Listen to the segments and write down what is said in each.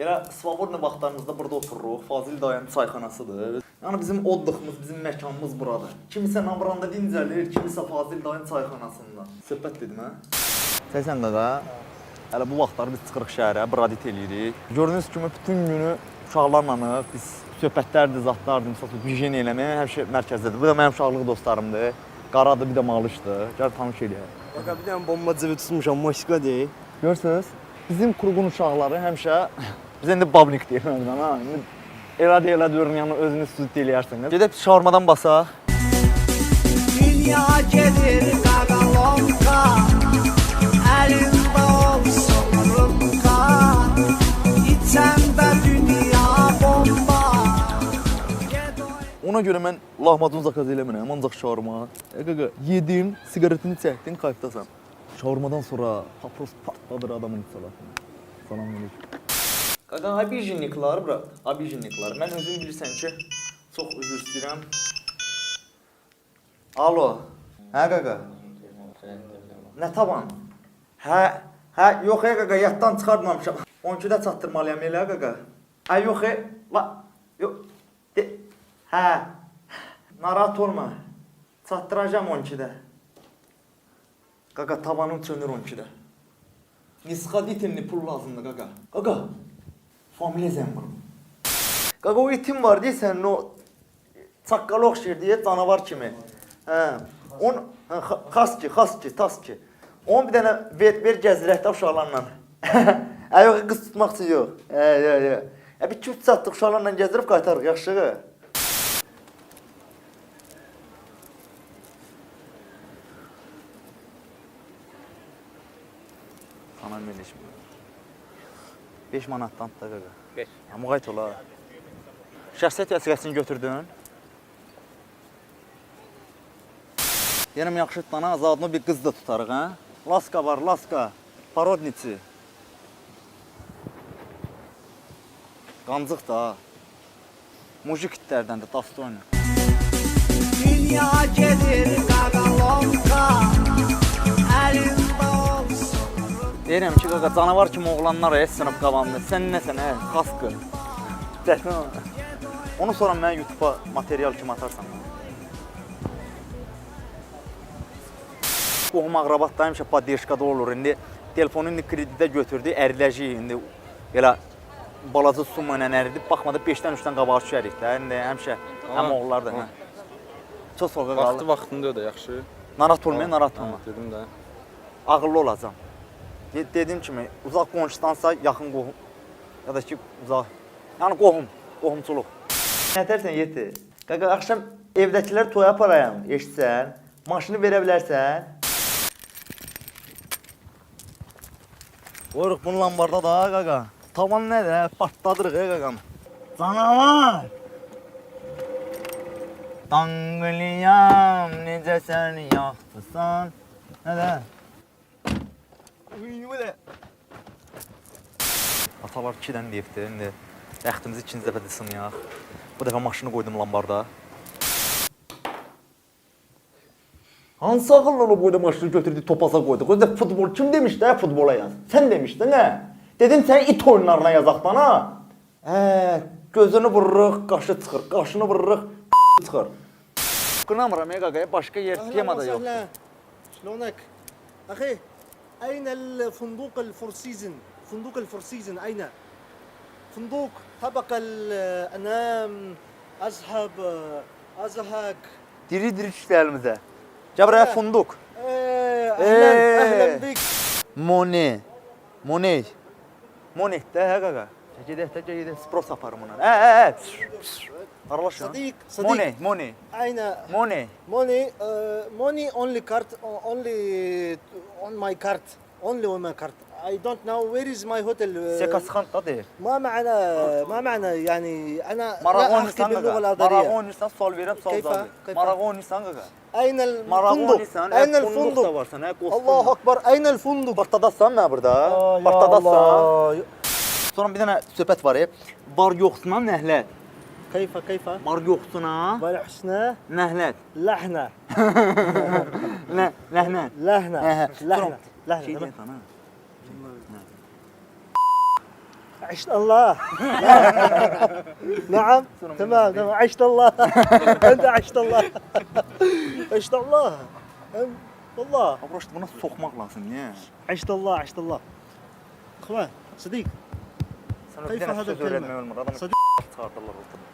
Elə svobodna vaxtlarımızda burada otururuq. Fazil dayının çayxanasıdır. Yəni bizim odluğumuz, bizim məkanımız buradır. Kimisə Nabıranda dincəlir, kimisə Fazil dayının çayxanasında. Söhbət dedim hə? Səsən qaqa. Hələ bu vaxtlar biz çıxırıq şəhərə, bradit eləyirik. Gördüyünüz kimi bütün günü uşaqlarla biz söhbətlərdir, zatlardır, məsələn, higiyena eləmək həmişə mərkəzdədir. Bu da mənim uşaqlıq dostlarımdır. Qaradır, bir də malışdır. Gəl tanış eləyək. Qaqa bir dənə bomba cıvı tutmuşam, Moskva deyil. Görürsünüz? Bizim qurğun uşaqları həmişə bizə indi babnik deyir məndən ha. Elə deyirəm, yəni özünüz süd eləyərsiniz. Gedib şavarmadan basaq. Dünya gedir qaqalonqa, əlində olsun rımqa, içəndə dünya bomba. Ona görə mən lahmacun zakaz eləmirəm, ancaq şavarma. Qaqa, yedin, siqaretini çəkdin, kayıtdasan. Şavarmadan sonra papros patladır adamın salatını. Salam aleyküm. Qaqa, abijinniklar, brat, abijinniklar. Mən özüm bilirsən ki, çox üzr istəyirəm. Alo. Hə qaqa. Nə taban? Hə, yox qaqa, yaddan çıxartmamışam. 12-də çatdırmalıyam elə qaqa. Hə, yox yox. Hə. Narahat olma. Çatdıracağam 12-də. Qaqa, tavanım çönür 12-də. Nisqa itimli pul lazımdır qaqa. Qaqa, familiya zəmburum. Qaqa, o itim var deyəsən, o çaqqalı oxşayır deyə canavar kimi. Hə, onu, xas ki, tas ki. Onu bir dənə ver gəzdirəkdə uşaqlarla. Hə, yox, qız tutmaq üçün yox. Yox. Bir 2-3 saatdıq uşaqlarla gəzdirib qaytarıq, yaxşı. Anam eləşmə. 5 manatdan da qaqa. 5. Müğayət ola. Şəxsiyyət vəsiqəsini götürdün. Deyirəm, yaxşı dana, zadını bir qız da tutarıq, hə? Laska var, laska. Parodnici. Qancıq da. Mujik itlərdən də, Dastoyna. Dünya gedir qaqalonqa, əlində olsun. Deyirəm ki, qaqa, canavar kimi oğlanlar sınıb qavandı. Sən nəsən, qaskı. Onu sonra mənə YouTube'a material kimi atarsan. Qohum ağrabat da həmişə poddeşkada olur. İndi telefonu kredidə götürdü, əriləci. İndi elə balaca summa ilə əridib, baxmadı 5-dən 3-dən qabağa düşərik də. İndi həmişə həm oğullar da. Çox soğuq qalır. Vaxtında da yaxşı. Narahat olmayın, narahat olma. Dedim də. Ağıllı olacam. Dediyim kimi, uzaq qonşudansa yaxın qohum, ya da ki, uzaq, yəni qohumçuluq. Nətərsən, yeti? Qaqa, axşam evdəkilər toya aparayam, eşitsən, maşını verə bilərsən. Qoyuruq bunun lambarda da, qaqa. Tavan nədir, partladırıq, qaqam. Canavar! Danqılıyam, necə sən yaxdısan, nədir? Atalar 2-dən deyibdir, indi bəxtimizi 2-ci dəfə də sınıyaq. Bu dəfə maşını qoydum lambarda. Hansı ağıllı o boyda maşını götürdük, topaza qoyduq. O da futbol, kim demişdi hə futbola yaz? Sən demişdin hə? Dedim sən it oyunlarına yazaqdan ha? Gözünü vururuq, qaşı çıxır, qaşını vururuq, çıxır. Qınamıram qaqaya, başqa yer temada yox. شلونك؟ أخي أين الفندق الفور سيزن؟ فندق الفور سيزن أين؟ فندق طبق أنام أذهب أزهق. Diri işlərimizə. Gəl buraya funduq. أهلا بك. Monet də hə qaqa. Gedək, spros aparım ona. Aralaşın. صديق. Money. أين؟ Money. Money only card, only on my card, only on my card. I don't know where is my hotel. Sekasxan da deyir. ما معنى يعني أنا لا Maraq أحكي oynayırsan باللغة qaqa. Maraq الأردنية. oynayırsan, sual verirəm, sual Keyfa? cavab ver. Maraq oynayırsan qaqa. أين Maraq الفندق؟ oynayırsan, أين funduq da الفندق؟ varsan, الله أكبر، أين الفندق؟ Partadasan mı burada? يا Partadasan. الله. Sonra bir dənə söhbət var. Var yoxsuna nəhlət. كيف؟ Var yoxsuna والحسنى nəhlət. لحنة. Ləhnət. لحنة. Şey لحنة. deyən sana. عشت الله نعم تمام تمام عشت الله انت عشت الله عشت الله والله Abroş buna sokmaq lazım, niyə? عشت الله عشت الله اخوان صديق Sən Kayfa öpdənə hada söz kelime. öyrənmək olmur, adamı Sadiq. çıxardarlar ortadan.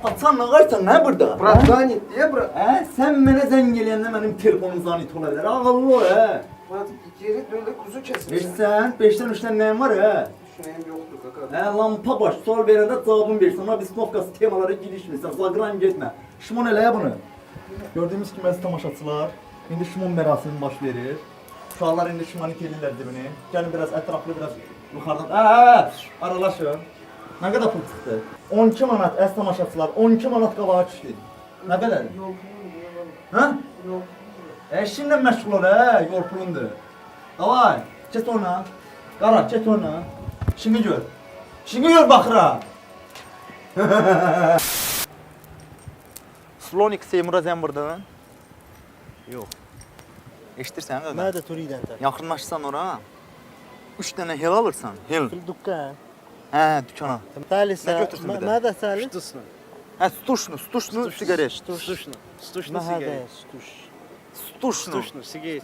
Patsan nə qarsan, nə burada? Bırak zannet diye bırak. Sən mənə zəng eləyəndə mənim telefonum zanit ola bilər, ağıllı ol, Bırak geri böyle kuzu kesin. Sən 5-dən 3-dən nəyin var, Düşüneyim yoktur kaka. Lampa baş, sual verəndə cavabını versən, ama biz Novkası temalara girişmirsən, zagran getmə. Şimon eləyə bunu. Gördüyümüz kimi əziz tamaşaçılar, indi Şimon mərasimi baş verir. Uşaqlar indi Şimonit eləyirlər dibini. Gəlin biraz ətraflı, biraz yuxarıdan. Aralaşın. Nə qədər pul çıxdı? 12 manat əziz tamaşaçılar, 12 manat qabağa düşdü. Nə qədər? Hə? Eşinlə məşğul ol, yol pulundur. Davay, get oyna. Qara, get oyna. İşini gör. İşini gör baxıram. Slonik Seymura Zembir'dən? Yox. Eşidirsən qaqa? ماذا تريد انت؟ Yaxınlaşsan ora. 3 dənə hel alırsan. Hel. في الدكان Hə, dükana. ثالث ما جبت اسمه ده. ماذا ثالث؟ Hə, stuşnu sigaret. ما هذا ستوش Stuşnu. سيجيت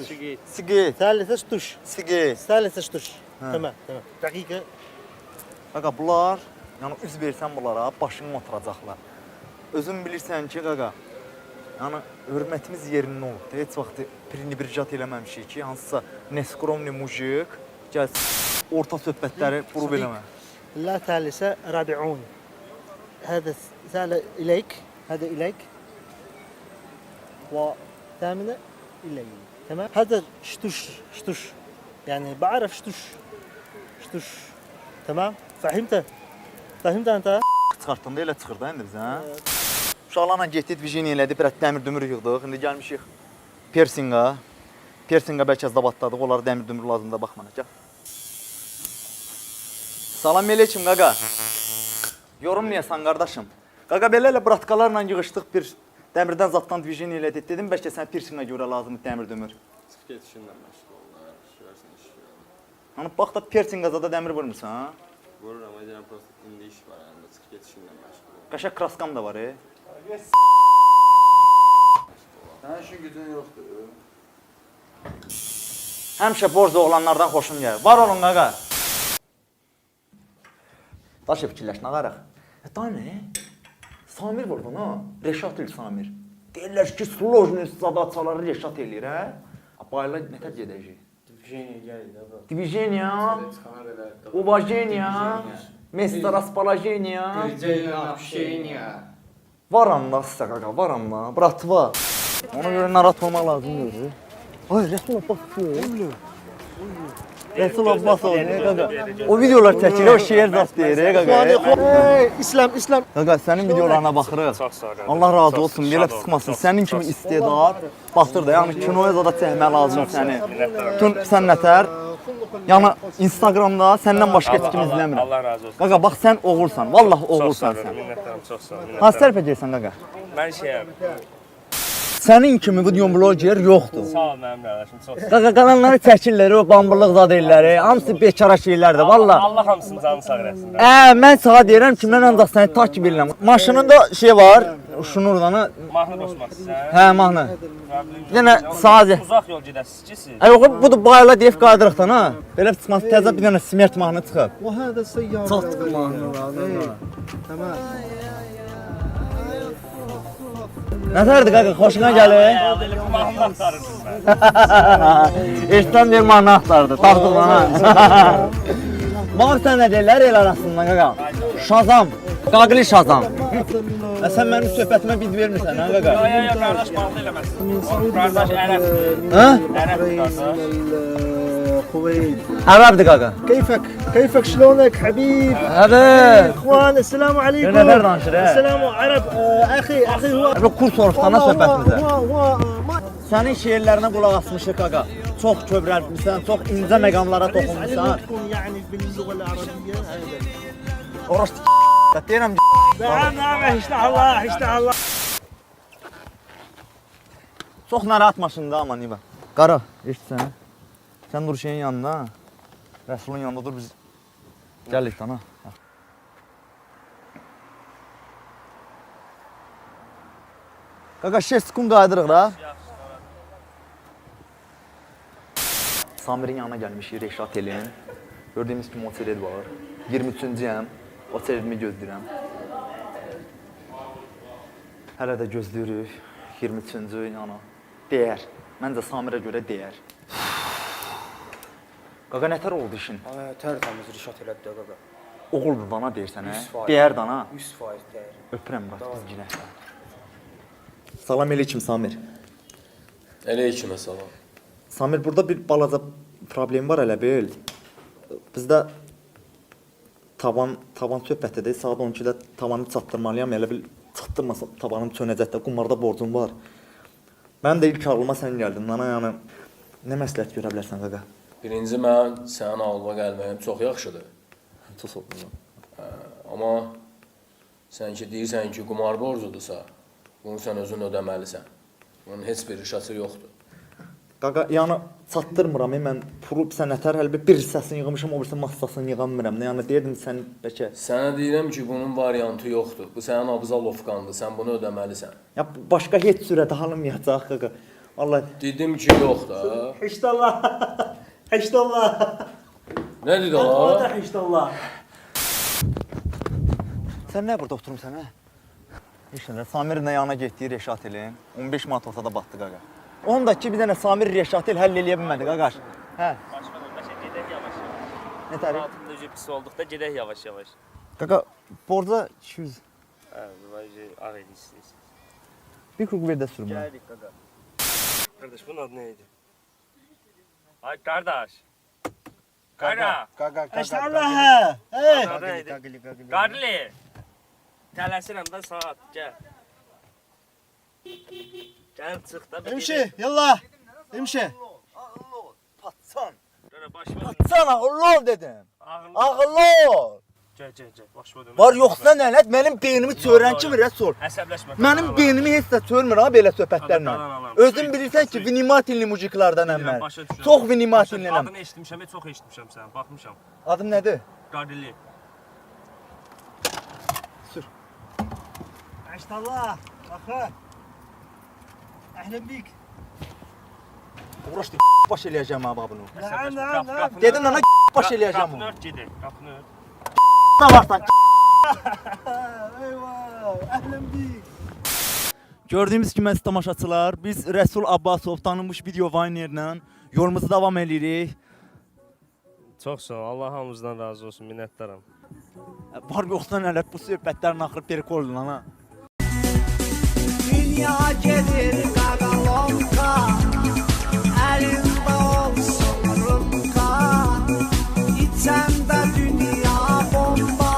Sigaret. ثالث ستوش Sigaret. ثالث ستوش تمام تمام دقيقة Qaqa bunlar, yəni üz versən bunlara başını oturacaqlar. Özün bilirsən ki, qaqa, yəni hörmətimiz yerində olub. Heç vaxt prinibirjat eləməmişik ki, hansısa neskromni mujik gəl orta söhbətləri qurub eləmə. لا ثالثة رابعون هذا ثالث إليك هذا إليك وثامنة إلي تمام هذا شتوش يعني بعرف شتوش تمام فهمت أنت؟ Çıxartdın da elə çıxır da indi biz, hə? Uşaqlarla getdik, vijini elədik, biraz dəmir dümür yığdıq. İndi gəlmişik Persinqa. Persinqa bəlkə zabatladıq, onlara dəmir dümür lazımdır, baxmana. Gəl. Salam aleyküm qaqa. Yorulmayasan qardaşım. Qaqa belə elə bratkalarla yığışdıq, bir dəmirdən zatdan vijini elədik. Dedim bəlkə sən Persinqa görə lazımdır dəmir dümür. Çık işinden meşgul ol. Şurasın işi yok. Hani bax da Persinqada da dəmir vurmursan, ha? Vurur ama diğer prospektinde iş var yani. Çık işinden meşgul ol. Qaşaq kraskam da var, Sen şu gücün yoktur. Həmişə borclu olanlardan xoşum gəlir. Var olun qaqa. Daşı fikirləş, nə qaraq? Daha nə? Samir vurdu, ha? Reşat il Samir. Deyirlər ki, slojni zadaçaları Reşat eləyir, hə? Bayla nətər gedəcək? Движение geldi abi. Divizheniya, Çıkana kadar. Uvajeniya, Место расположения. общения. Varam da sizə qaqa, varam da. Bratva. Ona görə narahat olmaq lazım görür. Ay, Rəsul Abbas deyir. Rəsul Abbas o, ne qaqa? O videolar çəkilir, o şeir zat deyir, qaqa. İslam Qaqa, sənin videolarına baxırıq. Çok sağ ol. Allah razı olsun, belə sıxmasın. Sənin kimi istedad batır da, yəni kinoya da çəkmək lazım səni. Bütün sənətər. Yəni Instagramda səndən başqa heç kim izləmirəm. Allah razı olsun. Qaqa, bax sən oğulsan, vallahi Çok sağ oğulsan ol. sən. Minnettarım çok sağ ol. Hansı tərəfə gəlsən qaqa? Ben şeyim. Sənin kimi video bloger yoxdur. Sağ ol benim kardeşim çok sağ ol. Qaqa, qalanları çəkirlər, o bambırlıq zad elləri, hamısı bekara şeylərdir, vallahi. Allah hamısını canı sağ eləsin. Mən sənə deyirəm ki, mən ancaq səni takip edirəm. Maşınında şey var, şunurdanı. Mahnı qoşmaq istəyirsən. Hə, mahnı. Yenə sadə. Uzaq yol gedəsiz ki siz. Ay, yox, bu da bayla deyib qaydırıqdan ha. Belə çıxması təzə bir dənə smert mahnı çıxıb. وهذا السيارة Çox mahnı تمام Nətərdir qaqa, xoşuna gəlir? Bu mahnını axtarırsın mən. Eşitdən bir mahnı axtardı, taxtıqdan ha. Var sən nə deyirlər el arasında qaqa? Şazam, qaqli Şazam. Sən mənim söhbətimə bid vermirsən ha qaqa? Yo, qardaş mahnı eləməsin. Qardaş ərəb. Hə? Ərəb qardaş. الكويت Ərəbdir qaqa. كيفك شلونك حبيب Hadi. اخوان السلام عليكم Neler danışır he? السلام عرب اخي هو Bu kurs soruşdana söhbətimizə. هو Sənin şeirlərinə qulaq asmışıq qaqa. Çox kövrəltmisən, çox incə məqamlara toxunmusan. علمتكم يعني باللغة العربية هذا Orası deyirəm. نعم اشتاق الله Çox narahat maşında aman İva. Qara, eşitsən? Sən dur şeyin yanında. Rəsulun yanında dur biz Gəl ekrana. Qaqa 6 sekund qaydırıq da. Samirin yanına gəlmişik Reşat elin. Gördüyümüz kimi otered var. 23-cüyəm. Oteredimi gözləyirəm. Hələ də gözləyirik. 23-cü yana. Deyər. Məncə Samirə görə deyər. Qaqa nətər oldu işin? Tərtəmiz rişat elədi də qaqa. Oğuldur dana deyirsən, hə? 100%. Deyər dana. 100% dəyər. Öpürəm bax biz ginə. Salam aleyküm Samir. Əleykümə salam. Samir, burada bir balaca problem var elə bil. Bizdə tavan söhbətdədir. Saat 12-də tavanı çatdırmalıyam. Elə bil çatdırmasam tavanım çönəcək də. Qumarda borcum var. Mən də ilk ağlıma sən gəldin. Nana yəni nə məsləhət görə bilərsən qaqa? Birinci mən sənin ağlıma gəlməyim çox yaxşıdır. Çox oldu. Amma sən ki deyirsən ki, qumar borcudursa, bunu sən özün ödəməlisən. Bunun heç bir rişası yoxdur. Qaqa, yəni çatdırmıram. Mən pulu sən nətər hələ bir hissəsini yığmışam, o birisi massasını yığamıram. Yəni deyirdim sən bəlkə. Sənə deyirəm ki, bunun variantı yoxdur. Bu sənin abzalovkandır, sən bunu ödəməlisən. Ya başqa heç sürətə alınmayacaq qaqa. Vallahi Dedim ki, yox da. $8. $8. Nə dedi o? $8. sən nə burada oturmusan hə? Heç nə. Samirlə yanına getdik Reşat elin. 15 manat olsa da batdı qaqa. Onu da ki bir dənə Samir Reşat el həll eləyə bilmədi qaqaş. Hə. Başqa yoldaşa gedək yavaş-yavaş. Nə tərif? Altında necə pis olduqda gedək yavaş-yavaş. Qaqa borca 200. Hə, vay ağ idi istəyirsən. Bir kruq ver də sürmə. Gəldik qaqa. Qardaş, bunun adı nə idi? Ay qardaş. Qaqa. $8. Hey. Adı nə idi? Qarli. Tələsirəm də saat, gəl. Gəl çıx da. امشي يلا امشي. Patsan. Dönə başıma. Patsan ağıllı ol dedim. Ağıllı. Ağıllı ol. Gəl, başıma dönə. Var yoxsa nələt mənim beynimi çörən kimi rəsul. Əsəbləşmə. Mənim beynimi heç də çörmür ha belə söhbətlərlə. Qadan alam. Özün bilirsən ki, vinimatilli mujiklardanam mən. Başa düşürəm. Çox vinimatilliyəm. Adını eşitmişəm, çox eşitmişəm sən, baxmışam. Adım nədir? Qarli. $8. أخي أهلا بيك. Uğraşdı baş eləyəcəm ha bunu. نعم نعم نعم. Dedim ana baş eləyəcəm Qapını onu. ört gedək, qapını ört. Da varsan. أيوة أهلا بيك. Gördüyümüz kimi əziz tamaşaçılar, biz Rəsul Abbasov tanınmış video vaynerlə yolumuzu davam edirik. Çox sağ ol, Allah hamımızdan razı olsun, minnətdaram. Var yoxsa nələr bu söhbətlərin axırı perikoldun ana. Dünya gelir kagalonka, elimde olsun rımka, içemde dünya bomba,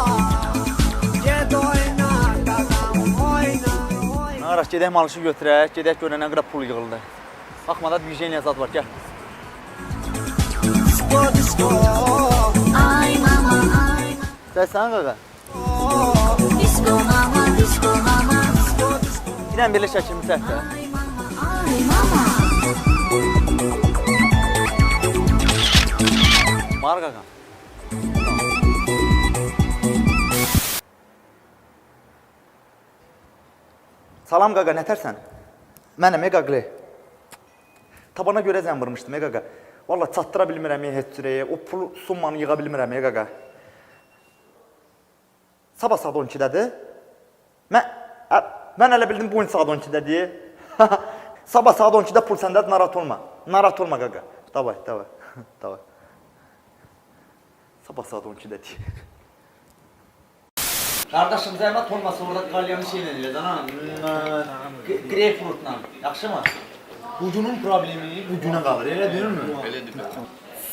ged oyna gagam oyna oyna. Naraş gedək malışı götürək, gedək görən nə qədər pul yığıldı. Baxmada Virginia zad var, gəl. Disco disco, Sən qaqa. Disco mama, disco mama, İrəm belə şəkilmi səhvə. ay mama. Var qaqa. Salam qaqa, nətərsən? Mənəm Qaqli. Tabana görə zən vurmuşdum qaqa. Valla çatdıra bilmirəm heç cürəyə. O pulu summanı yığa bilmirəm qaqa. Sabah saat 12-dədir. Mən elə bildim bu gün saat 12-dədir. Sabah saat 12-də pul səndədir, narahat olma. Narahat olma qaqa. Davay. Davay. Sabah saat 12-dədir. Qardaşım, zəhmət olmasa orada qalyanı şeylə eləyəcən ha. Greyfurtla. Yaxşı mı? Bugünün problemi bugünə qalır, elə deyilmi? Elədir.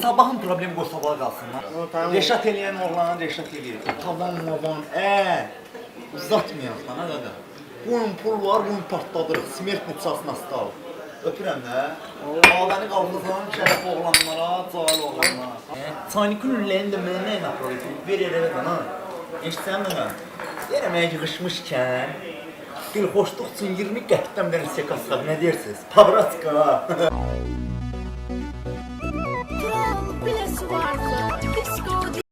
Sabahın problemi qoy sabaha qalsın. Reşat eləyən oğlan Reşat eləyir. Tavan, uzatmayaq lan ha qaqa. Bunun pul var, bunu partladırıq. Smert nüçasını astal. Öpürəm də. Ağabəni qaldırsan, şərəf oğlanlara, cahil oğlanlara. Çaynikın ünləyini də mənə nə ilə proyektini ver elə qana. Eşitsən mənə? Deyirəm, əgər yığışmışkən, dil xoşluq üçün 20 qəpdən verin sekasqa, nə deyirsiniz? Pavratska. Bilesi vardı. Biz